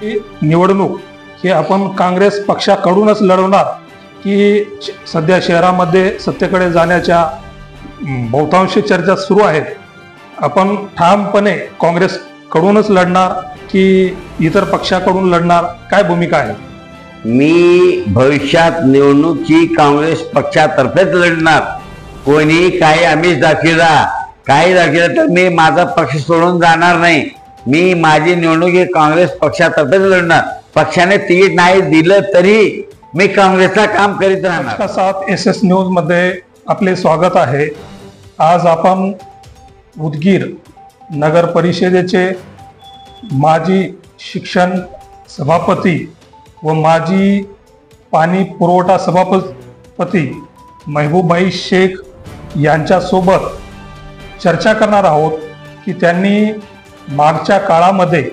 ही निवडणूक ही आपण काँग्रेस पक्षाकडूनच लढवणार की सध्या शहरामध्ये सत्तेकडे जाण्याच्या बहुतांश चर्चा सुरू आहेत. आपण ठामपणे काँग्रेसकडूनच लढणार की इतर पक्षाकडून लढणार, काय भूमिका आहे? मी भविष्यात निवडणूक ही काँग्रेस पक्षातर्फेच लढणार. कोणी काही आमिष दाखविला काही दाखविलं तर मी माझा पक्ष सोडून जाणार नाही. मी माझी निवडणूक ही काँग्रेस पक्षातर्फेच लढणार. पक्षाने तिकीट नाही दिलं तरी मी काँग्रेसला काम करीत राहणार. साथ SS न्यूज मध्ये आपले स्वागत आहे. आज आपण उदगीर नगर परिषदेचे माजी शिक्षण सभापती व माजी पाणी पुरवठा सभापती महबूबाई शेख यांच्यासोबत चर्चा करणार आहोत की त्यांनी मागच्या काळामध्ये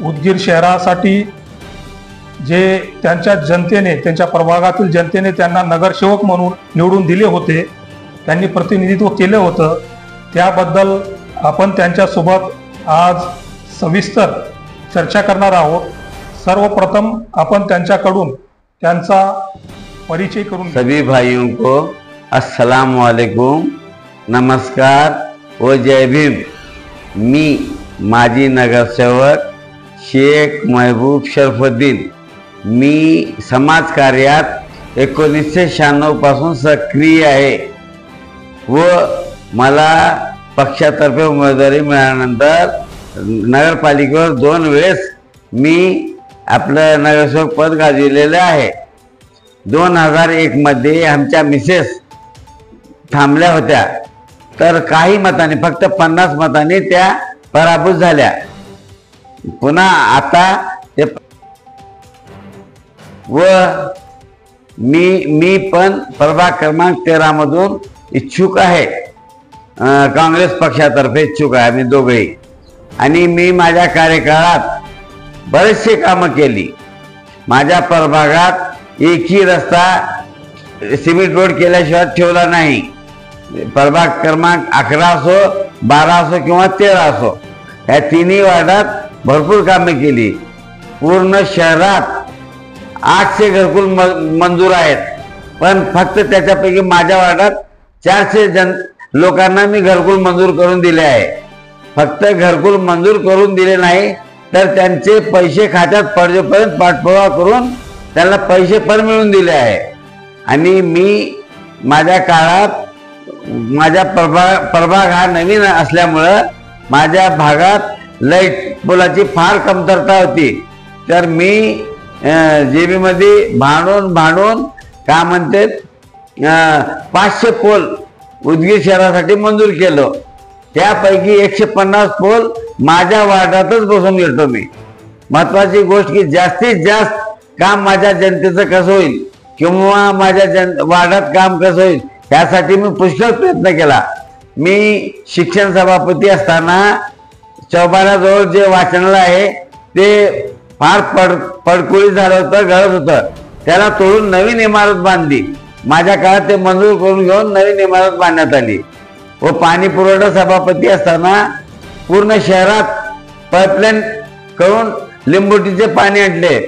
उदगीर शहरासाठी जे त्यांच्या जनतेने, त्यांच्या प्रभागातील जनतेने त्यांना नगरसेवक म्हणून निवडून दिले होते, त्यांनी प्रतिनिधित्व केले होतं, त्याबद्दल आपण त्यांच्यासोबत आज सविस्तर चर्चा करणार आहोत. सर्वप्रथम आपण त्यांच्याकडून त्यांचा परिचय करून सभी भाइयों को अस्सलाम वालेकुम, नमस्कार व जय भीम. मी माजी नगरसेवक शेख महबूब शरफुद्दीन. मी समाजकार्यात 1996 पासून सक्रिय आहे व मला पक्षातर्फे उमेदवारी मिळाल्यानंतर नगरपालिकेवर 2 वेळेस मी आपलं नगरसेवक पद गाजविलेलं आहे. 2001 मध्ये आमच्या मिसेस थांबल्या होत्या तर काही मताने, फक्त 50 मतांनी त्या पराभूत झाल्या. पुन्हा आता ते व मी पण प्रभाग क्रमांक 13 मधून इच्छुक आहे. काँग्रेस पक्षातर्फे इच्छुक आहे आम्ही दोघेही. आणि मी माझ्या कार्यकाळात बरेचसे कामं केली. माझ्या प्रभागात एकही रस्ता सिमेंट रोड केल्याशिवाय ठेवला नाही. प्रभाग क्रमांक 11 असो, 12 असो किंवा 13 असो, या तिन्ही वार्डात भरपूर कामे केली. पूर्ण शहरात 800 घरकुल मंजूर आहेत, पण फक्त त्याच्यापैकी माझ्या वार्डात 400 लोकांना मी घरकुल मंजूर करून दिले आहे. फक्त घरकुल मंजूर करून दिले नाही तर त्यांचे पैसे खात्यात पडजेपर्यंत पाठपुरावा करून त्यांना पैसे पण मिळवून दिले आहे. आणि मी माझ्या काळात माझ्या प्रभाग हा नवीन असल्यामुळं माझ्या भागात लाईट पोलाची फार कमतरता होती. तर मी JB मध्ये भांडून काय म्हणते 500 पोल उदगीर शहरासाठी मंजूर केलं. त्यापैकी 150 पोल माझ्या वार्डातच बसून घेतो मी. महत्वाची गोष्ट की जास्तीत जास्त काम माझ्या जनतेचं कसं होईल किंवा माझ्या वार्डात काम कसं होईल यासाठी मी पुष्कळ प्रयत्न केला. मी शिक्षण सभापती असताना चौबाराजवळ जे वाचनालय आहे ते फार पडकुळी झालं होतं, गळत होतं. त्याला तोडून नवीन इमारत बांधली. माझ्या काळात ते मंजूर करून घेऊन नवीन इमारत बांधण्यात आली. व पाणी पुरवठा सभापती असताना पूर्ण शहरात पाईपलाईन करून लिंबोटीचे पाणी आणले.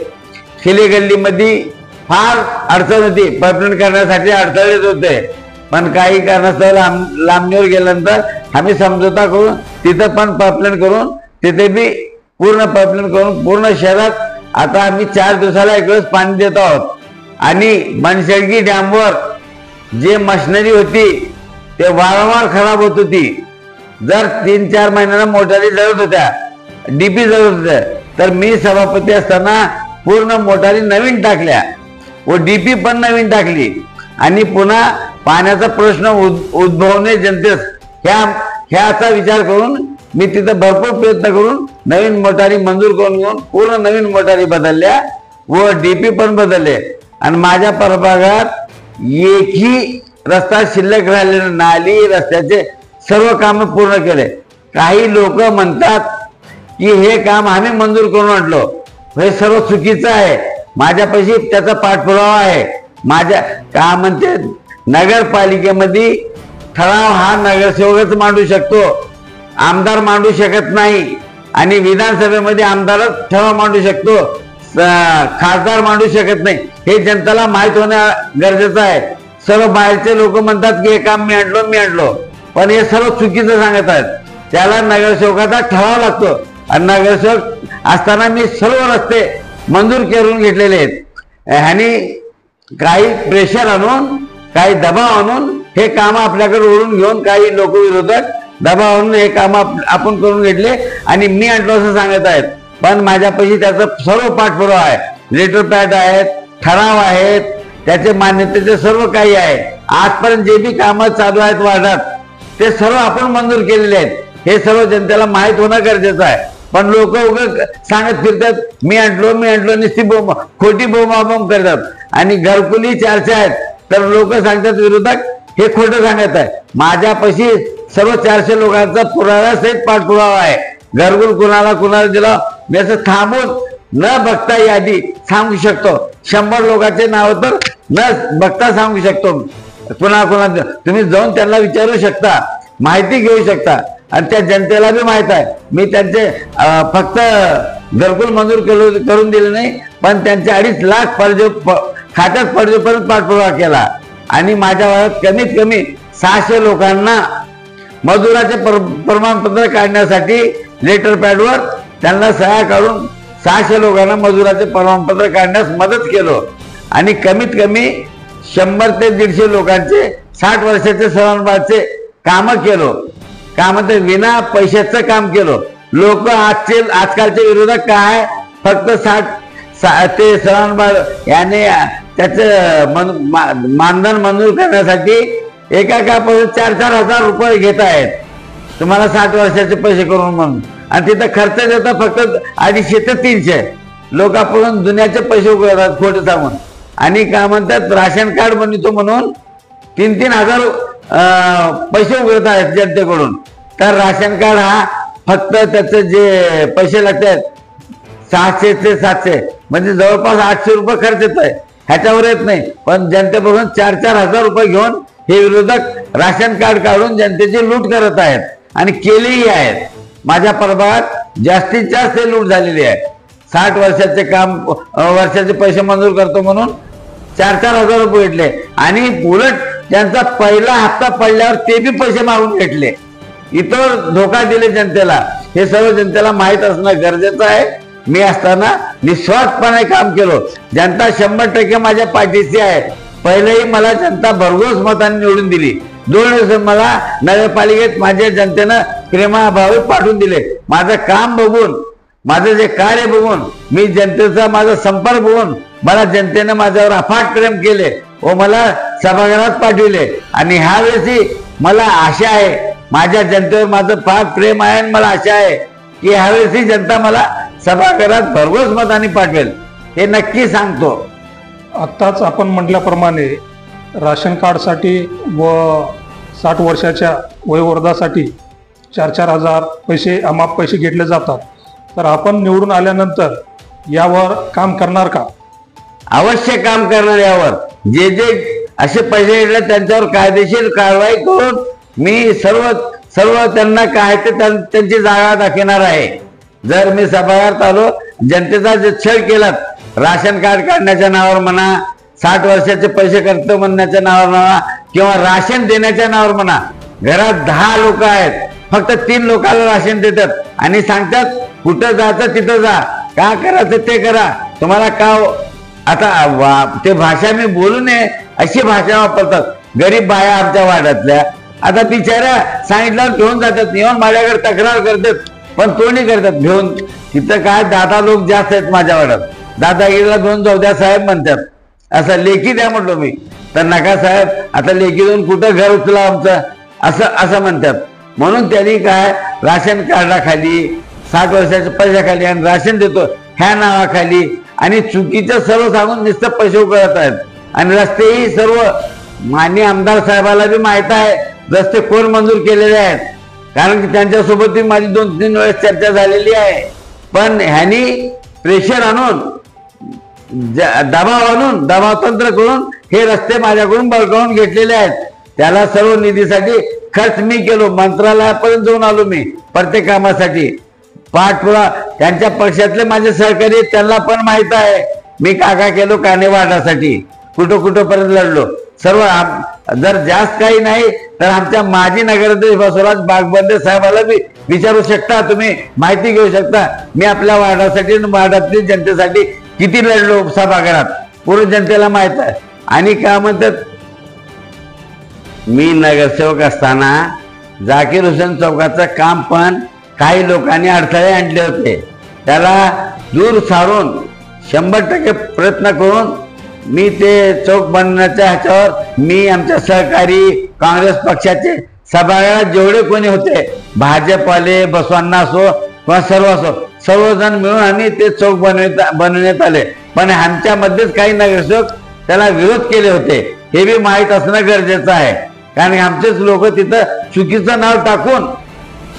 खिले गल्लीमध्ये फार अडचण होती, पाईपलाईन करण्यासाठी अडथळे येत होते. पण काही कारणास्तव लांबणीवर गेल्यानंतर आम्ही समझोता करून तिथं पण पाईपलाईन करून तिथे बी पूर्ण पाईपलाईन करून पूर्ण शहरात आता आम्ही 4 दिवसाला एक वेळेस पाणी देत आहोत. आणि बनशेळकी डॅमवर जे मशिनरी होती ते वारंवार खराब होत होती. जर 3-4 महिन्यांना मोटारी जळत होत्या, DP जळत होत्या, तर मी सभापती असताना पूर्ण मोटारी नवीन टाकल्या व DP पण नवीन टाकली. आणि पुन्हा पाण्याचा प्रश्न उद्भवणे जनतेस ह्याचा विचार करून मी तिथं भरपूर प्रयत्न करून नवीन मोटारी मंजूर करून घेऊन पूर्ण नवीन मोटारी बदलल्या व DP पण बदलले. आणि माझ्या प्रभागात एकही रस्ता शिल्लक राहिलेला, नाली रस्त्याचे सर्व काम पूर्ण केले. काही लोक म्हणतात की हे काम आम्ही मंजूर करून आणलो, हे सर्व चुकीचं आहे. माझ्यापाशी त्याचा पाठपुरावा आहे. माझ्या काय म्हणते नगरपालिकेमध्ये ठराव हा नगरसेवकच मांडू शकतो, आमदार मांडू शकत नाही. आणि विधानसभेमध्ये आमदारच ठराव मांडू शकतो, खासदार मांडू शकत नाही, हे जनतेला माहीत होणं गरजेचं आहे. सर्व बाहेरचे लोक म्हणतात की हे काम मी आणलो, पण हे सर्व चुकीचं सांगत आहेत. त्याला नगरसेवकाचा ठराव लागतो आणि नगरसेवक असताना मी सर्व रस्ते मंजूर करून घेतलेले आहेत. ह्यानी काही प्रेशर आणून, काही दबाव आणून हे काम आपल्याकडे ओढून घेऊन काही लोक विरोधक दबाव आणून हे काम आपण करून घेतले आणि मी आणलो असं सांगत आहेत. पण माझ्यापाशी त्याचा सर्व पाठपुरावा आहे, लेटर पॅड आहेत, ठराव आहेत, त्याचे मान्यतेचे सर्व काही आहे. आजपर्यंत जे बी कामं चालू आहेत वार्डात ते सर्व आपण मंजूर केलेले आहेत. हे सर्व जनतेला माहीत होणं गरजेचं आहे. पण लोक उगाच सांगत फिरतात मी आणलो नुसती खोटी बोंबाबोंब करतात. आणि घरकुली चर्चा आहेत तर लोक सांगतात विरोधक हे खोटं सांगत आहे. माझ्यापाशी सर्व 400 लोकांचा पुरावा सहित पाठपुरावा आहे. घरकुल कुणाला दिला मी असं थांबून न बघता यादी सांगू शकतो. 100 लोकांचे नाव तर न बघता सांगू शकतो. कुणा तुम्ही जाऊन त्यांना विचारू शकता, माहिती घेऊ शकता. आणि त्या जनतेला बी माहित आहे मी त्यांचे फक्त घरकुल मंजूर करून दिले नाही, पण त्यांचे 2.5 लाख खात्यात पडजेपर्यंत पाठपुरावा केला. आणि माझ्या भागात कमीत कमी 600 लोकांना मजुराचे प्रमाणपत्र काढण्यासाठी लेटर पॅडवर त्यांना सह्या काढून 600 लोकांना मजुराचे प्रमाणपत्र काढण्यास मदत केलो. आणि कमीत कमी 100 ते 150 लोकांचे 60 वर्षाचे सवलतीचे काम केलो. काम तर विना पैशाचं काम केलो. लोक आजकालचे विरोधक काय फक्त 60 ते सवलत याने त्याचं मानधन मंजूर करण्यासाठी एका 4-4 हजार रुपये घेत आहेत तुम्हाला 60 वर्षाचे पैसे करून म्हणून. आणि तिथं खर्च देतात फक्त 250 ते 300. लोक आपण दुनियाचे पैसे उघडतात खोटे सांगून. आणि काय म्हणतात राशन कार्ड बनवतो म्हणून 3-3 हजार पैसे उघडत आहेत जनतेकडून. तर राशन कार्ड हा फक्त त्याचे जे पैसे लागतात 600 ते 700 म्हणजे जवळपास 800 रुपये खर्च येत आहे, ह्याच्यावर येत नाही. पण जनतेपासून 4-4 हजार रुपये घेऊन हे विरोधक राशन कार्ड काढून जनतेची लूट करत आहेत आणि केलीही आहेत. माझ्या प्रभागात जास्तीत जास्त लूट झालेली आहे. 60 वर्षाचे काम वर्षाचे पैसे मंजूर करतो म्हणून 4-4 हजार रुपये घेतले आणि उलट त्यांचा पहिला हप्ता पडल्यावर ते बी पैसे मागून घेतले. इतर धोका दिले जनतेला. हे सर्व जनतेला माहीत असणं गरजेचं आहे. मी असताना निस्वार्थपणे काम केलो. जनता 100% माझ्या पाठीशी आहे. पहिलेही मला जनता भरघोस मतांनी निवडून दिली. 2 वर्ष मला नगरपालिकेत माझ्या जनतेनं प्रेमाभावे पाठवून दिले. माझं काम बघून, माझं जे कार्य बघून, मी जनतेचा माझा संपर्क बघून मला जनतेनं माझ्यावर अफाट प्रेम केले व मला सभागृहात पाठविले. आणि ह्या वेळेस मला आशा आहे, माझ्या जनतेवर माझं फार प्रेम आहे आणि मला आशा आहे की ह्यावेळेस जनता मला सभागृहात भरघोस मतांनी पाठवेल, हे नक्की सांगतो. आत्ताच आपण म्हटल्याप्रमाणे राशन कार्डसाठी व 60 वर्षाच्या वयोवर्धासाठी 4-4 हजार पैसे अमाप पैसे घेतले जातात. तर आपण निवडून आल्यानंतर यावर काम करणार का? अवश्य काम करणार. यावर जे जे असे पैसे घेतले त्यांच्यावर कायदेशीर कारवाई करून मी सर्व त्यांना काय ते त्यांची जागा दाखवणार आहे. जर मी सभागृहात आलो, जनतेचा जे छळ केलात, राशन कार्ड काढण्याच्या नावावर म्हणा, 60 वर्षाचे पैसे करतो म्हणण्याच्या नावावर म्हणा, किंवा राशन देण्याच्या नावावर म्हणा. घरात 10 लोक आहेत, फक्त 3 लोकांना राशन देतात आणि सांगतात कुठं जायचं तिथं जा, का करायचं ते करा, तुम्हाला का. आता ते भाषा मी बोलू नये अशी भाषा वापरतात. गरीब बाया आमच्या वाड्यातल्या आता बिचाऱ्या सांगितल्यावर घेऊन जातात, येऊन माझ्याकडे तक्रार करतात, पण तोंडी करतात घेऊन. तिथं काय दादा लोक जास्त आहेत माझ्या वाड्यात. दादागिरीला घेऊन जाऊ द्या साहेब म्हणतात. असं लेखी द्या म्हटलो मी, तर नका साहेब, आता लेखी देऊन कुठं घर उचला आमचं असं म्हणतात. म्हणून त्यांनी काय राशन कार्डाखाली 60 वर्षाच्या पैशाखाली आणि राशन देतो ह्या नावाखाली आणि चुकीचं सर्व सांगून नुसतं पैसे उकळत आहेत. आणि रस्तेही सर्व माननीय आमदार साहेबाला बी माहित आहे रस्ते कोण मंजूर केलेले आहेत, कारण की त्यांच्यासोबत माझी 2-3 वेळेस चर्चा झालेली आहे. पण ह्यांनी प्रेशर आणून, दबावतंत्र करून हे रस्ते माझ्याकडून बळकावून घेतलेले आहेत. त्याला सर्व निधीसाठी खर्च मी केलो. मंत्रालयापर्यंत जाऊन आलो मी प्रत्येक कामासाठी. पाठपुरा त्यांच्या पक्षातले माझे सहकारी आहेत, त्यांना पण माहित आहे मी काका केलो काने वाढासाठी कुठं कुठंपर्यंत लढलो सर्व. जर जास्त काही नाही तर आमच्या माजी नगराध्यक्ष बसवराज बागबंदे साहेबाला बी विचारू शकता, तुम्ही माहिती घेऊ शकता मी आपल्या वार्डासाठी वार्डातील जनतेसाठी किती लढलो सभागृहात, पूर्ण जनतेला माहित आहे. आणि काय म्हणतात, मी नगरसेवक असताना जाकीर हुसेन चौकाचं काम पण काही लोकांनी अडथळे आणले होते, त्याला दूर सारून 100% प्रयत्न करून मी ते चौक बनवण्याच्या ह्याच्यावर मी आमच्या सहकारी काँग्रेस पक्षाचे सभागृहात जेवढे कोणी होते, भाजपवाले बसवांना असो किंवा सर्व असो, सर्वजण मिळून आम्ही ते चौक बनवण्यात आले. पण आमच्यामध्येच काही नगरसेवक त्याला विरोध केले होते, हे बी माहीत असणं गरजेचं आहे. कारण आमचेच लोक तिथं चुकीचं नाव टाकून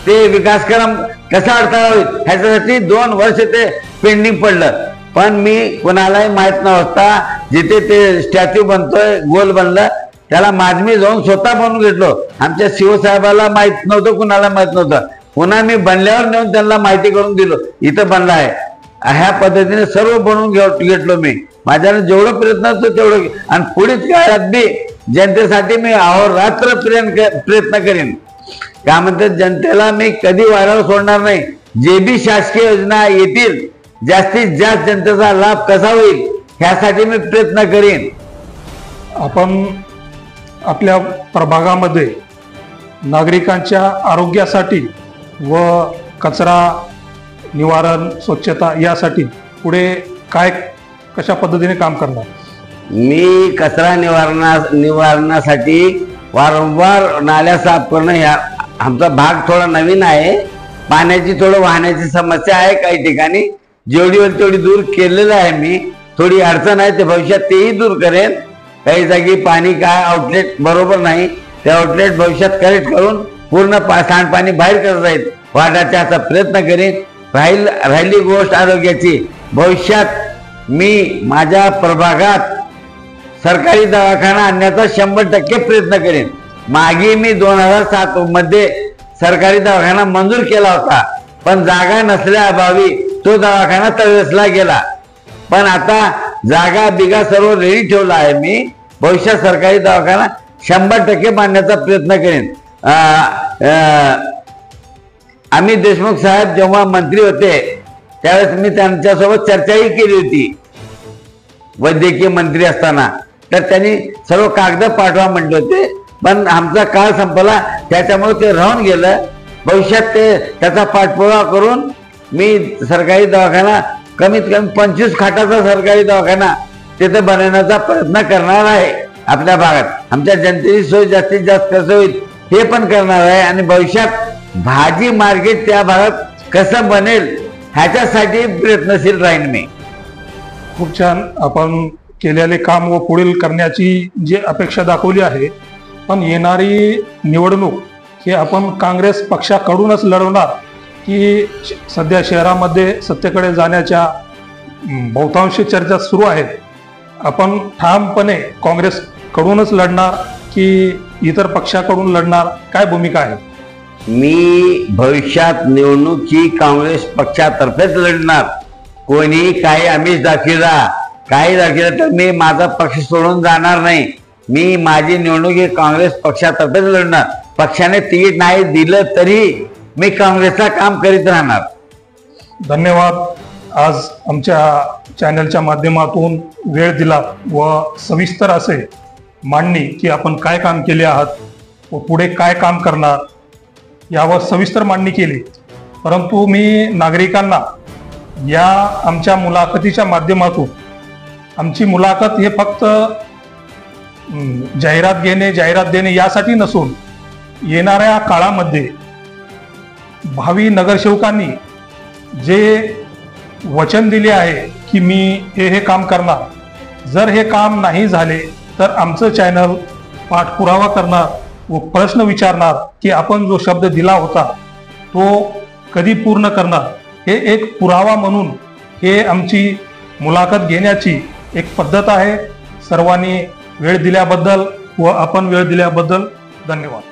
ते विकासक्रम कसा अडथळा होईल ह्याच्यासाठी 2 वर्ष ते पेंडिंग पडलं. पण मी कोणालाही माहित नव्हता, जिथे ते स्टॅच्यू बनतोय गोल बनलं त्याला माझमी जाऊन स्वतः बनवून घेतलो. आमच्या शिवसाहेबाला माहित नव्हतं, कुणाला माहित नव्हतं, पुन्हा मी बनल्यावर नेऊन त्यांना माहिती करून दिलो इथं बनला आहे. ह्या पद्धतीने सर्व बनवून घेतलो मी, माझ्याने जेवढं प्रयत्न असतो तेवढं. आणि पुढील काळात बी जनतेसाठी मी अहोरात्र प्रयत्न करेन. काय म्हणतात, जनतेला मी कधी वाऱ्यावर सोडणार नाही. जे बी शासकीय योजना येतील जास्तीत जास्त जनतेचा लाभ कसा होईल ह्यासाठी मी प्रयत्न करेन. आपण आपल्या प्रभागामध्ये नागरिकांच्या आरोग्यासाठी व कचरा निवारण स्वच्छता यासाठी पुढे काय कशा पद्धतीने काम करणार? मी कचरा निवारणासाठी वारंवार नाल्या साफ करणं, ह्या आमचा भाग थोडा नवीन आहे, पाण्याची थोडं वाहण्याची समस्या आहे काही ठिकाणी, जेवढी होईल तेवढी दूर केलेलं आहे मी. थोडी अडचण आहे ते भविष्यात तेही दूर करेन. काही जागी पाणी काय आउटलेट बरोबर नाही, ते आउटलेट भविष्यात करेक्ट करून पूर्ण सांडपाणी बाहेर करता येईल वाटायचा असा प्रयत्न करेन. राहिली गोष्ट आरोग्याची, भविष्यात मी माझ्या प्रभागात सरकारी दवाखाना आणण्याचा 100% प्रयत्न करेन. मागे मी 2007 मध्ये सरकारी दवाखाना मंजूर केला होता, पण जागा नसल्याअभावी तो दवाखाना तळेसला गेला. पण आता जागा बिगा सर्व रेडी ठेवला आहे मी. भविष्यात सरकारी दवाखाना 100% बांधण्याचा प्रयत्न करेन. अमित देशमुख साहेब जेव्हा मंत्री होते त्यावेळेस मी त्यांच्यासोबत चर्चाही केली होती, वैद्यकीय मंत्री असताना. तर त्यांनी सर्व कागद पाठवा म्हटले होते, पण आमचा काळ संपला, त्याच्यामुळे ते राहून गेलं. भविष्यात त्याचा पाठपुरावा करून मी सरकारी दवाखाना कमीत कमी 25 खाटाचा सरकारी दवाखाना तिथे बनवण्याचा प्रयत्न करणार आहे. आपल्या भागात आमच्या जनतेची सोय जास्तीत जास्त कसं होईल हे पण करणार आहे. आणि भविष्यात भाजी मार्केट त्या भागात कसं बनेल ह्याच्यासाठी प्रयत्नशील राहीन मी. खूप छान आपण केलेले काम व पुढील करण्याची जी अपेक्षा दाखवली आहे. पण येणारी निवडणूक हे आपण काँग्रेस पक्षाकडूनच लढवणार की सध्या शहरामध्ये सत्तेकडे जाण्याच्या बहुतांश चर्चा सुरू आहेत, आपण ठामपणे काँग्रेसकडूनच लढणार की इतर पक्षाकडून लढणार, काय भूमिका आहे? मी भविष्यात निवडणुकी काँग्रेस पक्षातर्फेच लढणार. कोणी काही आमिष दाखविला काही दाखविलं तर मी माझा पक्ष सोडून जाणार नाही. मी माझी निवडणूक ही काँग्रेस पक्षातर्फेच लढणार. पक्षाने तिकीट नाही दिलं तरी मी काँग्रेसचं काम करीत राहणार. धन्यवाद. आज आमच्या चॅनलच्या माध्यमातून वेळ दिला व सविस्तर असे मांडणी की आपण काय काम केले आहात व पुढे काय काम करणार यावर सविस्तर मांडणी केली. परंतु मी नागरिकांना या आमच्या मुलाखतीच्या माध्यमातून, आमची मुलाखत हे फक्त जाहिरात देणे यासाठी नसून येणाऱ्या काळामध्ये भावी नगरसेवकांनी जे वचन दिले आहे की मी हे काम करणार, जर हे काम नाही झाले तर आमचं चॅनल पाठपुरावा करणार व प्रश्न विचारणार की आपण जो शब्द दिला होता तो कधी पूर्ण करणार. हे एक पुरावा म्हणून हे आमची मुलाखत घेण्याची एक पद्धत आहे. सर्वांनी वेळ दिल्याबद्दल व आपण वेळ दिल्याबद्दल धन्यवाद.